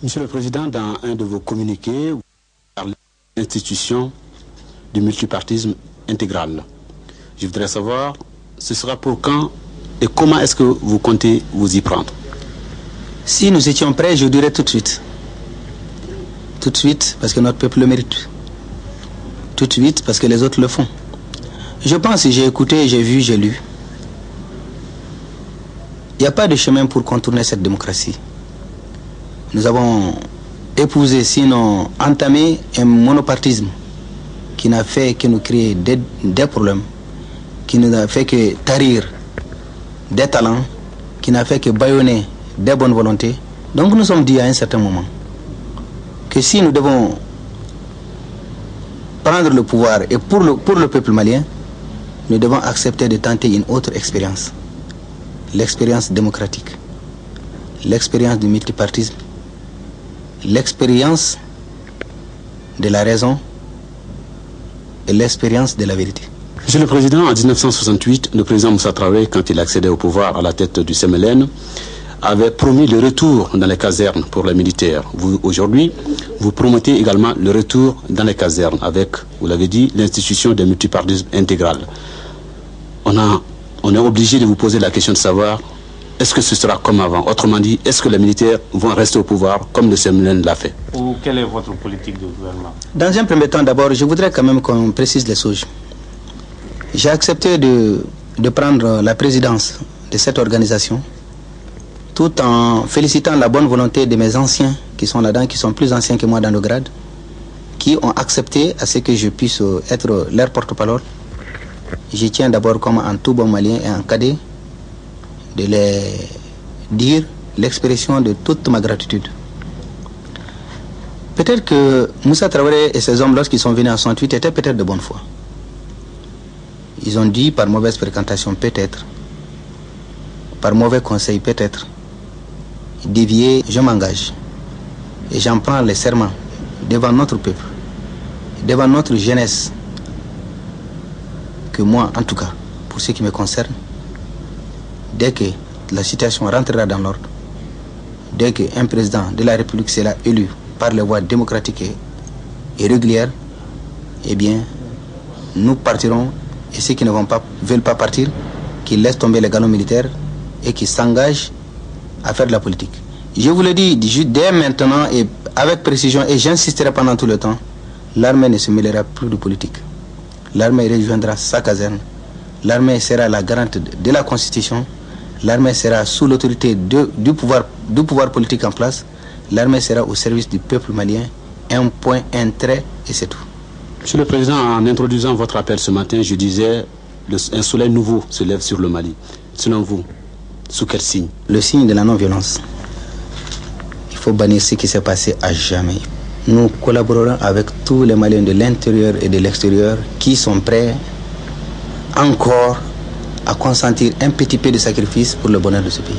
Monsieur le Président, dans un de vos communiqués, vous parlez de l'institution du multipartisme intégral. Je voudrais savoir, ce sera pour quand et comment est-ce que vous comptez vous y prendre? Si nous étions prêts, je dirais tout de suite. Tout de suite, parce que notre peuple le mérite. Tout de suite, parce que les autres le font. Je pense, j'ai écouté, j'ai vu, j'ai lu. Il n'y a pas de chemin pour contourner cette démocratie. Nous avons épousé, sinon entamé, un monopartisme qui n'a fait que nous créer des problèmes, qui n'a fait que tarir des talents, qui n'a fait que bâillonner des bonnes volontés. Donc nous sommes dit à un certain moment que si nous devons prendre le pouvoir et pour le peuple malien, nous devons accepter de tenter une autre expérience. L'expérience démocratique, l'expérience du multipartisme, l'expérience de la raison et l'expérience de la vérité. Monsieur le Président, en 1968, le président Moussa Traoré, quand il accédait au pouvoir à la tête du CMLN, avait promis le retour dans les casernes pour les militaires. Vous, aujourd'hui, vous promettez également le retour dans les casernes avec, vous l'avez dit, l'institution du multipartisme intégral. On est obligé de vous poser la question de savoir, est-ce que ce sera comme avant? Autrement dit, est-ce que les militaires vont rester au pouvoir comme le CMLN l'a fait? Ou quelle est votre politique de gouvernement? Dans un premier temps, d'abord, je voudrais quand même qu'on précise les choses. J'ai accepté de prendre la présidence de cette organisation tout en félicitant la bonne volonté de mes anciens qui sont là-dedans, qui sont plus anciens que moi dans le grade, qui ont accepté à ce que je puisse être leur porte-parole. Je tiens d'abord, comme en tout bon malien et en cadet, de les dire l'expression de toute ma gratitude. Peut-être que Moussa Traoré et ses hommes, lorsqu'ils sont venus en 68, étaient peut-être de bonne foi. Ils ont dit par mauvaise fréquentation, peut-être, par mauvais conseil, peut-être, dévier, je m'engage. Et j'en prends les serments devant notre peuple, devant notre jeunesse, que moi, en tout cas, pour ce qui me concerne, dès que la situation rentrera dans l'ordre, dès qu'un président de la République sera élu par les voies démocratiques et régulières, eh bien, nous partirons, et ceux qui ne veulent pas partir, qui laissent tomber les galons militaires et qui s'engagent à faire de la politique. Je vous le dis dès maintenant et avec précision, et j'insisterai pendant tout le temps, l'armée ne se mêlera plus de politique. L'armée rejoindra sa caserne. L'armée sera la garante de la Constitution. L'armée sera sous l'autorité du pouvoir politique en place. L'armée sera au service du peuple malien. Un point, un trait, et c'est tout. Monsieur le Président, en introduisant votre appel ce matin, je disais un soleil nouveau se lève sur le Mali. Selon vous, sous quel signe? Le signe de la non-violence. Il faut bannir ce qui s'est passé à jamais. Nous collaborerons avec tous les Maliens de l'intérieur et de l'extérieur qui sont prêts encore à consentir un petit peu de sacrifice pour le bonheur de ce pays.